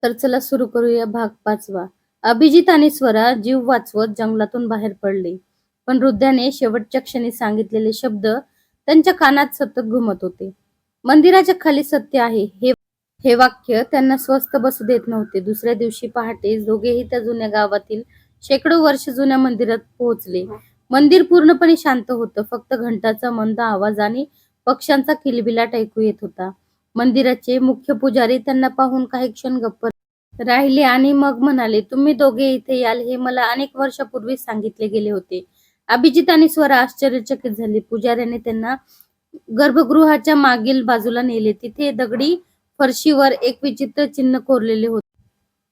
तर चला सुरू करूया भाग 5वा. अभिजित आणि स्वरा जीव वाचवत जंगलातून बाहेर पडले. पण वृद्धाने शेवटच्या क्षणी सांगितलेले शब्द त्यांच्या कानात सतत घुमत होते. मंदिराच्या खाली सत्य आहे हे हे वाक्य त्यांना स्वस्थ बसू देत नव्हते. दुसऱ्या दिवशी पहाटे दोघेही त्या जुन्या गावातील शेकडो वर्ष जुन्या मंदिरात पोहोचले. मंदिर पूर्णपणे शांत होतं. फक्त घंटाचा मंद आवाज आणि पक्ष्यांचा किलबिलाट ऐकू येत होता. मंदिराचे मुख्य पुजारी त्यांना पाहून काही क्षण गप्प राहिले आणि मग म्हणाले, तुम्ही दोघे इथे याल हे मला अनेक वर्षापूर्वी सांगितले गेले होते. अभिजित आणि स्वरा आश्चर्यचकित झाले. पुजाऱ्याने त्यांना गर्भगृहाच्या मागील बाजूला नेले. तिथे दगडी फरशीवर एक विचित्र चिन्ह कोरलेले होते.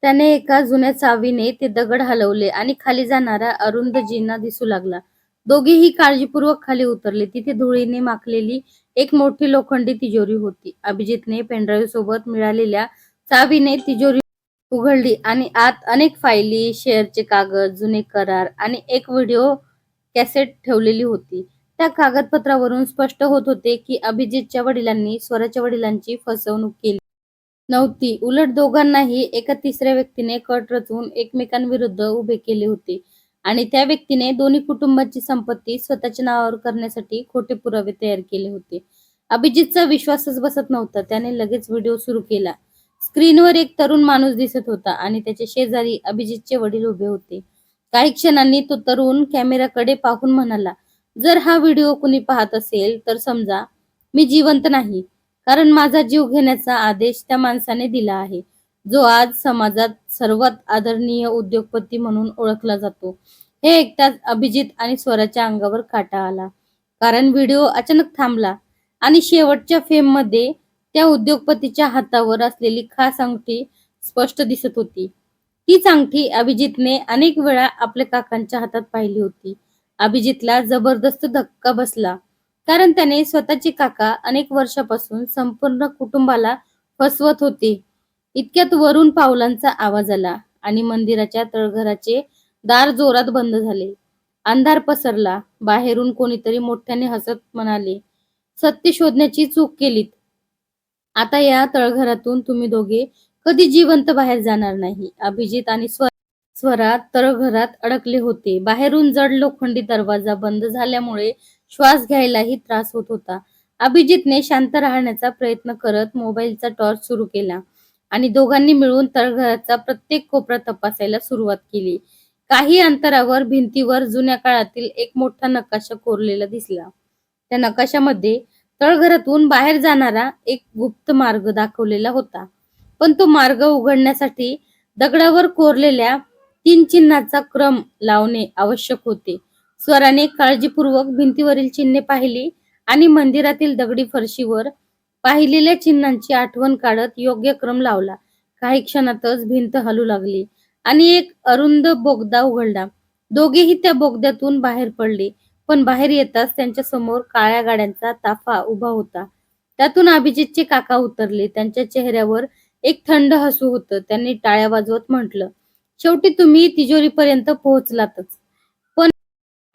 त्याने एका जुन्या चावीने ते दगड हलवले आणि खाली जाणारा अरुंद जिना दिसू लागला. दोघेही काळजीपूर्वक खाली उतरले. तिथे धुळीने माखलेली एक मोठी लोखंडी तिजोरी होती. अभिजितने पेनड्राईव्ह सोबत मिळालेल्या चावीने तिजोरी उघडली आणि आत अनेक फायली, शेअरचे कागद, जुने करार आणि एक व्हिडिओ कॅसेट ठेवलेली होती. त्या कागदपत्रावरून स्पष्ट होत होते की अभिजितच्या वडिलांनी स्वराच्या वडिलांची फसवणूक केली नव्हती. उलट दोघांनाही एका तिसऱ्या व्यक्तीने कट रचून एकमेकांविरुद्ध उभे केले होते आणि त्या व्यक्तीने दोन्ही कुटुंबाची संपत्ती स्वतःच्या नावावर करण्यासाठी खोटे पुरावे तयार केले होते. अभिजितचा विश्वासच बसत नव्हता. त्याने लगेच व्हिडिओ सुरू केला. स्क्रीनवर एक तरुण माणूस दिसत होता आणि त्याच्या शेजारी अभिजितचे वडील उभे होते. काही क्षणांनी तो तरुण कॅमेराकडे पाहून म्हणाला, जर हा व्हिडिओ कुणी पाहत असेल तर समजा मी जिवंत नाही, कारण माझा जीव घेण्याचा आदेश त्या माणसाने दिला आहे, जो आज समाजात सर्वात आदरणीय उद्योगपती म्हणून ओळखला जातो. हे ऐकताच अभिजित आणि स्वराच्या अंगावर काटा आला. कारण व्हिडिओ अचानक थांबला आणि शेवटच्या फ्रेममध्ये त्या उद्योगपतीच्या हातावर असलेली खास अंगठी स्पष्ट दिसत होती. तीच अंगठी अभिजितने अनेक वेळा आपल्या काकांच्या हातात पाहिली होती. अभिजितला जबरदस्त धक्का बसला, कारण त्याने स्वतःचे काका अनेक वर्षापासून संपूर्ण कुटुंबाला फसवत होते. इतक्यात वरून पावलांचा आवाज आला आणि मंदिराच्या तळघराचे दार जोरात बंद झाले. अंधार पसरला. बाहेरून कोणीतरी मोठ्याने हसत म्हणाले, सत्य शोधण्याची चूक केलीत. आता या तळघरातून तुम्ही दोघे कधी जिवंत बाहेर जाणार नाही. अभिजित आणि स्वरा तळघरात अडकले होते. बाहेरून जड लोखंडी दरवाजा बंद झाल्यामुळे श्वास घ्यायलाही त्रास होत होता. अभिजितने शांत राहण्याचा प्रयत्न करत मोबाईलचा टॉर्च सुरू केला आणि दोघांनी मिळून तळघराचा प्रत्येक कोपरा तपासायला सुरुवात केली. काही अंतरावर भिंतीवर जुन्या काळातील एक मोठा नकाशा कोरलेला दिसला. त्या नकाशामध्ये तळघरातून बाहेर जाणारा एक गुप्त मार्ग दाखवलेला होता. पण तो मार्ग उघडण्यासाठी दगडावर कोरलेल्या 3 चिन्हाचा क्रम लावणे आवश्यक होते. स्वराने काळजीपूर्वक भिंतीवरील चिन्हे पाहिली आणि मंदिरातील दगडी फरशीवर पाहिलेल्या चिन्हांची आठवण काढत योग्य क्रम लावला. काही क्षणातच भिंत हलू लागली आणि एक अरुंद बोगदा उघडला. दोघेही त्या बोगद्यातून बाहेर पडले. पण बाहेर येताच त्यांच्या समोर काळ्या गाड्यांचा ताफा उभा होता. त्यातून अभिजितचे काका उतरले. त्यांच्या चेहऱ्यावर एक थंड हसू होतं. त्यांनी टाळ्या वाजवत म्हटलं, शेवटी तुम्ही तिजोरीपर्यंत पोहोचलातच. पण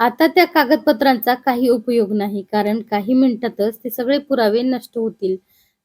आता त्या कागदपत्रांचा काही उपयोग नाही, कारण काही मिनिटातच ते सगळे पुरावे नष्ट होतील.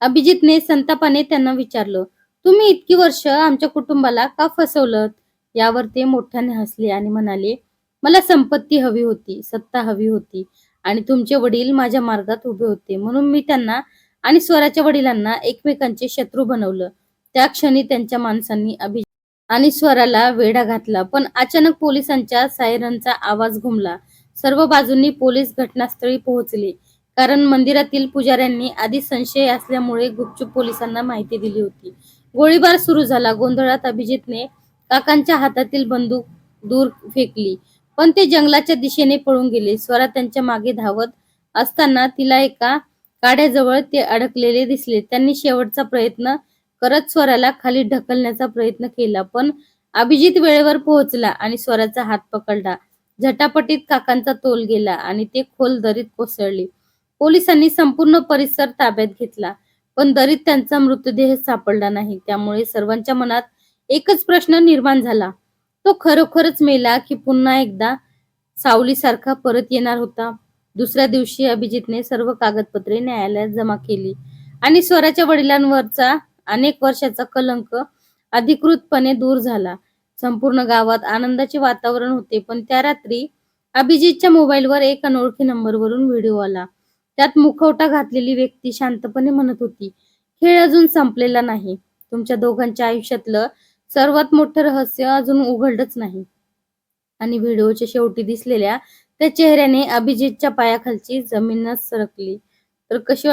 अभिजितने संतापाने त्यांना विचारलं, तुम्ही इतकी वर्ष आमच्या कुटुंबाला का फसवलं? यावर ते मोठ्याने हसले आणि म्हणाले, मला संपत्ती हवी होती, सत्ता हवी होती आणि तुमचे वडील माझ्या मार्गात उभे होते, म्हणून मी त्यांना आणि स्वराच्या वडिलांना एकमेकांचे शत्रू बनवलं. त्या क्षणी त्यांच्या माणसांनी अभिजित आणि स्वराला वेढा घातला. पण अचानक पोलिसांच्या सायरनचा आवाज घुमला. सर्व बाजूंनी पोलीस घटनास्थळी पोहोचले, कारण मंदिरातील पुजाऱ्यांनी आधी संशय असल्यामुळे गुपचूप पोलिसांना माहिती दिली होती. गोळीबार सुरू झाला. गोंधळात अभिजितने काकांच्या हातातील बंदूक दूर फेकली, पण ते जंगलाच्या दिशेने पळून गेले. स्वरा त्यांच्या मागे धावत असताना तिला एका काड्याजवळ ते अडकलेले दिसले. त्यांनी शेवटचा प्रयत्न करत स्वराला खाली ढकलण्याचा प्रयत्न केला, पण अभिजित वेळेवर पोहोचला आणि स्वराचा हात पकडला. झटापटीत काकांचा तोल गेला आणि ते खोल दरीत कोसळले. पोलिसांनी संपूर्ण परिसर ताब्यात घेतला, पण दरीत त्यांचा मृतदेह सापडला नाही. त्यामुळे सर्वांच्या मनात एकच प्रश्न निर्माण झाला, तो खरोखरच मेला की पुन्हा एकदा सावलीसारखा परत येणार होता? दुसऱ्या दिवशी अभिजितने सर्व कागदपत्रे न्यायालयात जमा केली आणि स्वराच्या वडिलांवरचा अनेक वर्षाचा कलंक अधिकृतपणे दूर झाला. संपूर्ण गावात आनंदाचे वातावरण होते, पण त्या रात्री अभिजितच्या मोबाईलवर एक अनोळखी नंबरवरून व्हिडिओ आला. त्यात मुखवटा घातलेली व्यक्ती शांतपणे म्हणत होती, "खेळ अजून संपलेला नाही. तुमच्या दोघांच्या आयुष्यातलं सर्वात मोठं रहस्य अजून उघडलंच नाही." आणि व्हिडिओच्या शेवटी दिसलेल्या त्या चेहऱ्याने अभिजितच्या पायाखालची जमीनच सरकली. तर कशी